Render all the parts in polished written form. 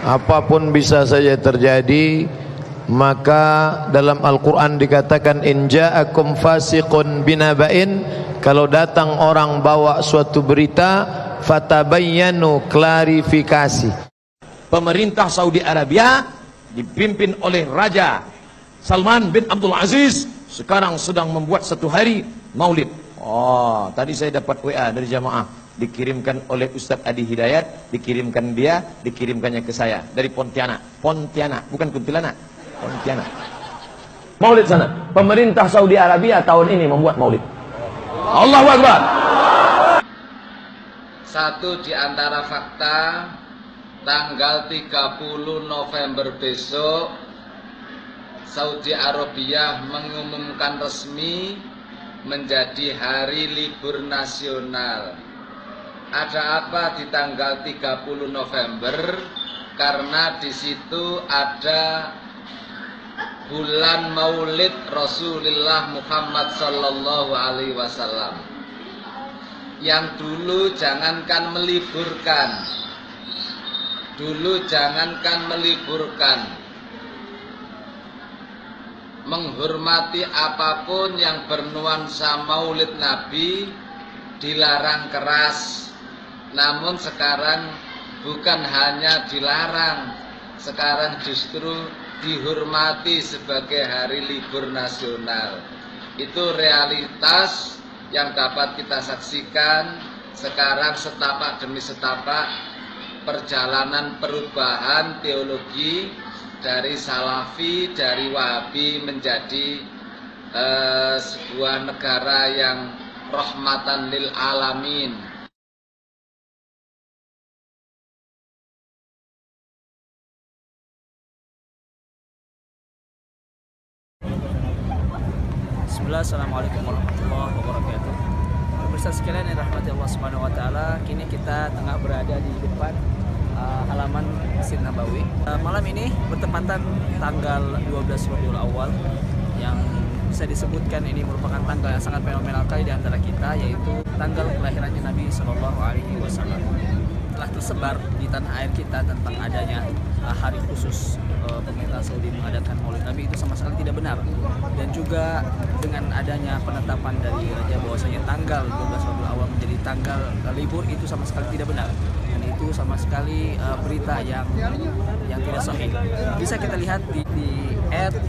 apapun bisa saja terjadi. Maka dalam Al-Quran dikatakan in ja'akum fasiqun binaba'in, kalau datang orang bawa suatu berita, fatabayyanu, klarifikasi. Pemerintah Saudi Arabia dipimpin oleh Raja Salman bin Abdul Aziz sekarang sedang membuat satu hari maulid. Oh, tadi saya dapat WA dari jamaah, dikirimkan oleh Ustadz Adi Hidayat, dikirimkan dia, dikirimkannya ke saya dari Pontianak. Pontianak, bukan Kuntilanak, Pontianak. Maulid sana. Pemerintah Saudi Arabia tahun ini membuat maulid. Allahu Akbar. Satu di antara fakta, tanggal 30 November besok Saudi Arabia mengumumkan resmi menjadi hari libur nasional. Ada apa di tanggal 30 November? Karena di situ ada bulan Maulid Rasulullah Muhammad sallallahu alaihi wasallam. Yang dulu jangankan meliburkan, menghormati apapun yang bernuansa Maulid Nabi dilarang keras. Namun sekarang bukan hanya dilarang, sekarang justru dihormati sebagai hari libur nasional. Itu realitas yang dapat kita saksikan sekarang setapak demi setapak perjalanan perubahan teologi dari Salafi, dari Wahabi menjadi sebuah negara yang rahmatan lil alamin. Bismillah, Assalamualaikum warahmatullahi wabarakatuh. Pemirsa sekalian yang rahmati Allah Subhanahu wa taala, kini kita tengah berada di depan halaman Masjid Nabawi. Malam ini bertepatan tanggal 12 Rabiul Awal, yang bisa disebutkan ini merupakan tanggal yang sangat fenomenal kali di antara kita, yaitu tanggal kelahirannya Nabi Shallallahu Alaihi Wasallam. Telah tersebar di tanah air kita tentang adanya hari khusus pemerintah Saudi mengadakan Maulid Nabi, itu sama sekali tidak benar. Dan juga dengan adanya penetapan dari Raja bahwasanya tanggal 12 Rabiul Awal menjadi tanggal libur, itu sama sekali tidak benar. Dan itu sama sekali berita yang tidak sahih. Bisa kita lihat di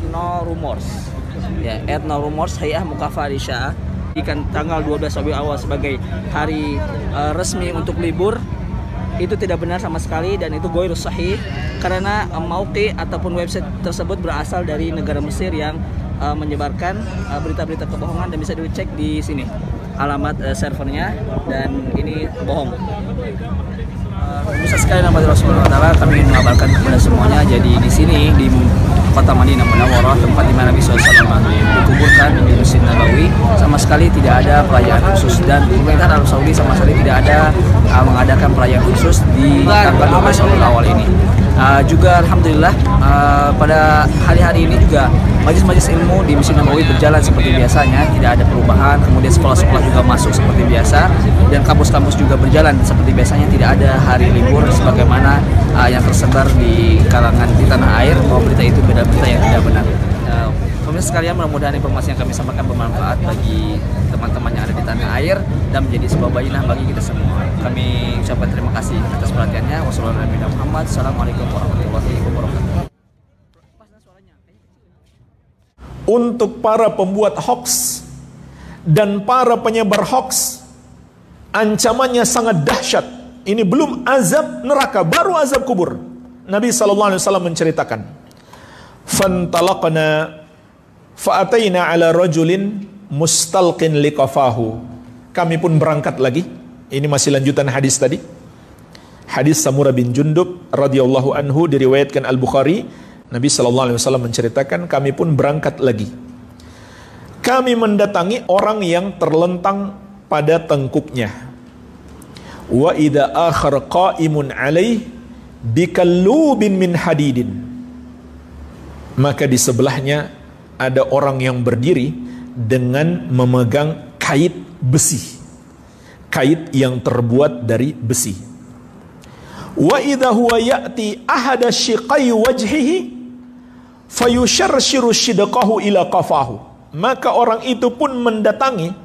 @no-rumors. Ya, @no-rumors Hay'ah Mukafari Syah ikan tanggal 12 Rabiul Awal sebagai hari resmi untuk libur. Itu tidak benar sama sekali, dan itu ghairus sahih, karena mauqi ataupun website tersebut berasal dari negara Mesir yang menyebarkan berita-berita kebohongan, dan bisa dicek di sini alamat servernya, dan ini bohong. Bisa sekali nama Rasulullah Taala, kami ingin mengabarkan kepada semuanya. Jadi di sini di kota Madinah Munawwarah, tempat di mana Nabi SAW dikuburkan di Masjid Nabawi, sama sekali tidak ada perayaan khusus, dan pemerintah Arab Saudi sama sekali tidak ada mengadakan perayaan khusus di tanggal 12 Rabiul Awal ini. Juga alhamdulillah pada hari-hari ini juga majelis-majelis ilmu di Masjid Nabawi berjalan seperti biasanya, tidak ada perubahan. Kemudian sekolah-sekolah juga masuk seperti biasa, dan kampus-kampus juga berjalan seperti biasanya, tidak ada hari libur sebagaimana yang tersebar di kalangan di tanah air bahwa berita itu berita yang tidak benar. Pemirsa sekalian, mudah-mudahan informasi yang kami sampaikan bermanfaat bagi teman-teman yang ada di tanah air dan menjadi sebuah bayinah bagi kita semua. Kami ucapkan terima kasih atas perhatiannya. Wassalamualaikum warahmatullahi wabarakatuh. Untuk para pembuat hoaks dan para penyebar hoaks, ancamannya sangat dahsyat. Ini belum azab neraka, baru azab kubur. Nabi SAW menceritakan, fantalaqna fa'ataina ala rajulin mustalqin liqafahu. Kami pun berangkat lagi. Ini masih lanjutan hadis tadi. Hadis Samurah bin Jundub radhiyallahu anhu diriwayatkan Al-Bukhari. Nabi SAW menceritakan, kami pun berangkat lagi. Kami mendatangi orang yang terlentang pada tengkuknya. Wa idza akhar qa'imun alaih bikallubin min hadidin. Maka di sebelahnya ada orang yang berdiri dengan memegang kait besi. Kait yang terbuat dari besi. Wa idza huwa ya'ti ahada shiqai wajhihi fayusharshiru shidqahu ila qafahu. Maka orang itu pun mendatangi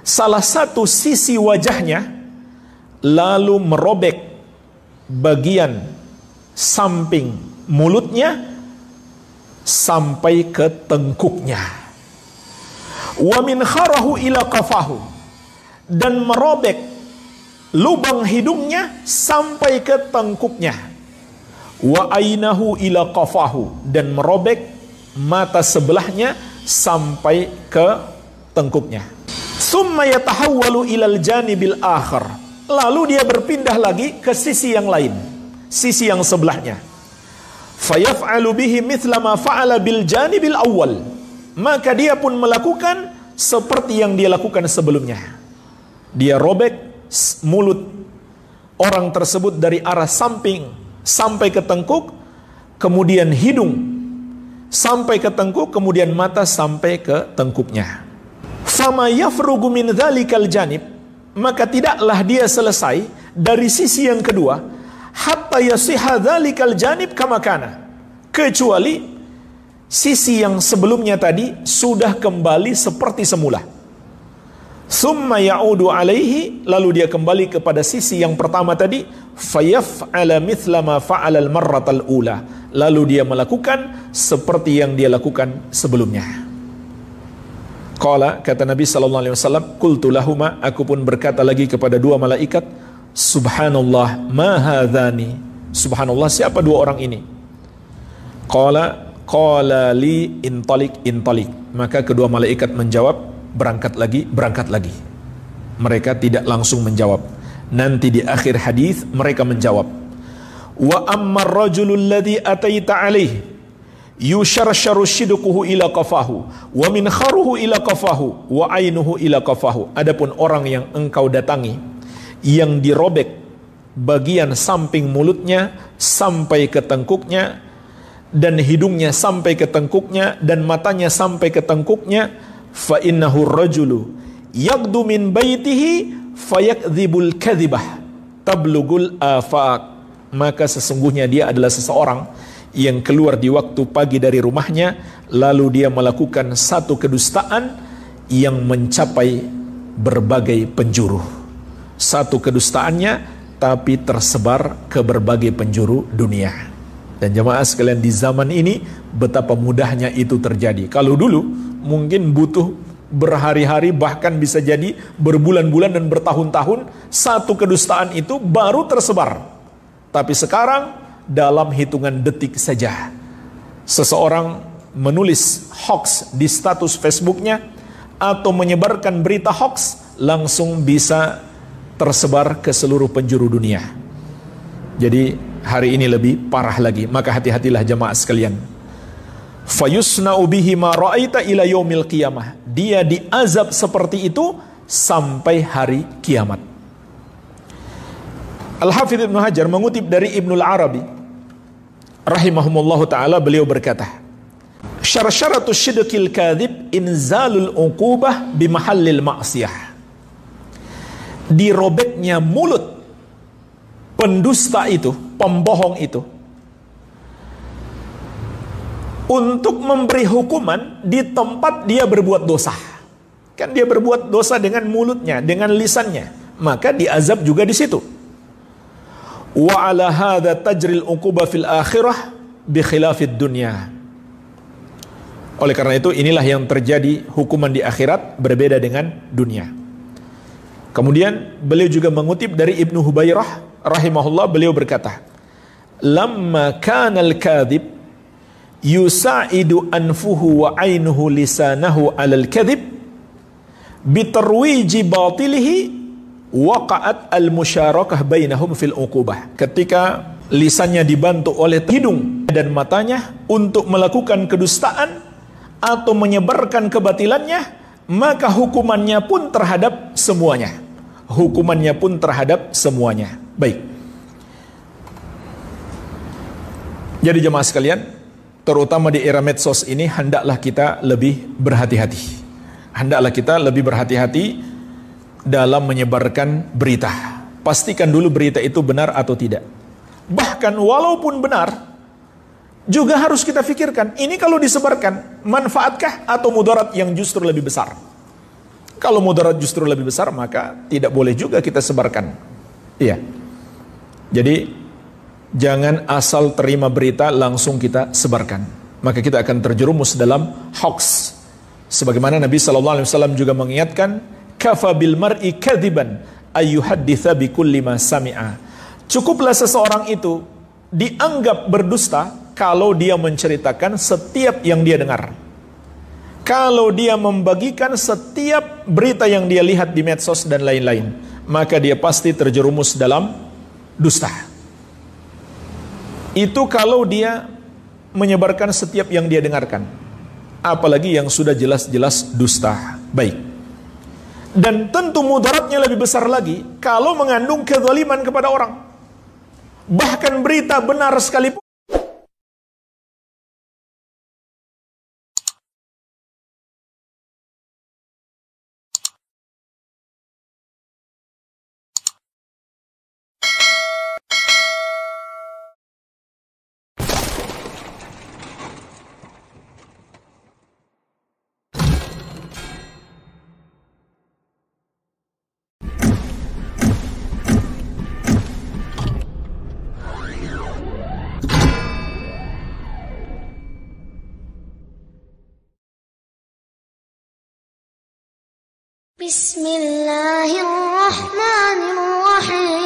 salah satu sisi wajahnya, lalu merobek bagian samping mulutnya sampai ke tengkuknya. Wa min kharahu ila qafahu, dan merobek lubang hidungnya sampai ke tengkuknya. Wa ainahu ila qafahu, dan merobek mata sebelahnya sampai ke tengkuknya. Summa yatahawwalu ilal janibil akhar, lalu dia berpindah lagi ke sisi yang lain, sisi yang sebelahnya. Fayaf'alu bihi mithla ma fa'ala bil janibil awwal, maka dia pun melakukan seperti yang dia lakukan sebelumnya. Dia robek mulut orang tersebut dari arah samping sampai ke tengkuk, kemudian hidung sampai ke tengkuk, kemudian mata sampai ke tengkuknya. Fama yafrugu min dzalikal janib, maka tidaklah dia selesai dari sisi yang kedua, hatta yasiha dzalikal janib kama kana, kecuali sisi yang sebelumnya tadi sudah kembali seperti semula. Summa ya'udu alaihi, lalu dia kembali kepada sisi yang pertama tadi, fayaf'ala mithla ma fa'ala al-marratal ula, lalu dia melakukan seperti yang dia lakukan sebelumnya. Qala, kata Nabi sallallahu alaihi wasallam, qultu lahuma, aku pun berkata lagi kepada dua malaikat, subhanallah ma hadzani, subhanallah siapa dua orang ini? Qala li intalik, maka kedua malaikat menjawab, berangkat lagi, berangkat lagi. Mereka tidak langsung menjawab. Nanti di akhir hadis mereka menjawab. Wa amma ar-rajulul ladzi ataita alaihi yusharsharu shidquhu ila qafahu wa min kharuhu ila qafahu wa ainuhu ila qafahu. Adapun orang yang engkau datangi yang dirobek bagian samping mulutnya sampai ke tengkuknya, dan hidungnya sampai ke tengkuknya, dan matanya sampai ke tengkuknya, fa innahu rajulu yaqdu min baitihi fayakdzibul kadzibah tablugul afaq, maka sesungguhnya dia adalah seseorang yang keluar di waktu pagi dari rumahnya, lalu dia melakukan satu kedustaan yang mencapai berbagai penjuru. Satu kedustaannya tapi tersebar ke berbagai penjuru dunia. Dan jemaah sekalian, di zaman ini betapa mudahnya itu terjadi. Kalau dulu mungkin butuh berhari-hari, bahkan bisa jadi berbulan-bulan dan bertahun-tahun satu kedustaan itu baru tersebar. Tapi sekarang dalam hitungan detik saja seseorang menulis hoax di status Facebooknya atau menyebarkan berita hoax, langsung bisa tersebar ke seluruh penjuru dunia. Jadi hari ini lebih parah lagi, maka hati-hatilah jemaah sekalian. Fayusna'u bihi ma ra'aita ila yaumil qiyamah, dia diazab seperti itu sampai hari kiamat. Al-Hafidz Ibnu Hajar mengutip dari Ibnul Arabi rahimahumullahu ta'ala, beliau berkata, syarsyaratu syidqil kadhib inzalul uqubah bimahallil ma'siyah, dirobeknya mulut pendusta itu, pembohong itu, untuk memberi hukuman di tempat dia berbuat dosa. Kan dia berbuat dosa dengan mulutnya, dengan lisannya, maka diazab juga di situ. Wa ala hadza tajril uqubah fil akhirah bi khilafid dunya. Oleh karena itu inilah yang terjadi, hukuman di akhirat berbeda dengan dunia. Kemudian beliau juga mengutip dari Ibnu Hubairah rahimahullah, beliau berkata, lamma kana al-kadhib yusa'idu anfuhu wa ainuhu lisanahu 'alal kadhib bitarwiji batilihi waqa'at al-musyarakah bainahum fil uqubah. Ketika lisannya dibantu oleh hidung dan matanya untuk melakukan kedustaan atau menyebarkan kebatilannya, maka hukumannya pun terhadap semuanya. Hukumannya pun terhadap semuanya. Baik. Jadi jemaah sekalian, terutama di era medsos ini, hendaklah kita lebih berhati-hati. Hendaklah kita lebih berhati-hati dalam menyebarkan berita. Pastikan dulu berita itu benar atau tidak. Bahkan walaupun benar, juga harus kita pikirkan, ini kalau disebarkan, manfaatkah atau mudarat yang justru lebih besar? Kalau mudarat justru lebih besar, maka tidak boleh juga kita sebarkan. Iya. Jadi, jangan asal terima berita langsung kita sebarkan. Maka kita akan terjerumus dalam hoax. Sebagaimana Nabi SAW juga mengingatkan, kafa bil mar'i kadziban ayyuhadditsa bikulli ma sami'a. Cukuplah seseorang itu dianggap berdusta kalau dia menceritakan setiap yang dia dengar. Kalau dia membagikan setiap berita yang dia lihat di medsos dan lain-lain, maka dia pasti terjerumus dalam dusta. Itu kalau dia menyebarkan setiap yang dia dengarkan. Apalagi yang sudah jelas-jelas dusta. Baik. Dan tentu mudaratnya lebih besar lagi kalau mengandung kezaliman kepada orang. Bahkan berita benar sekalipun. Bismillahirrahmanirrahim.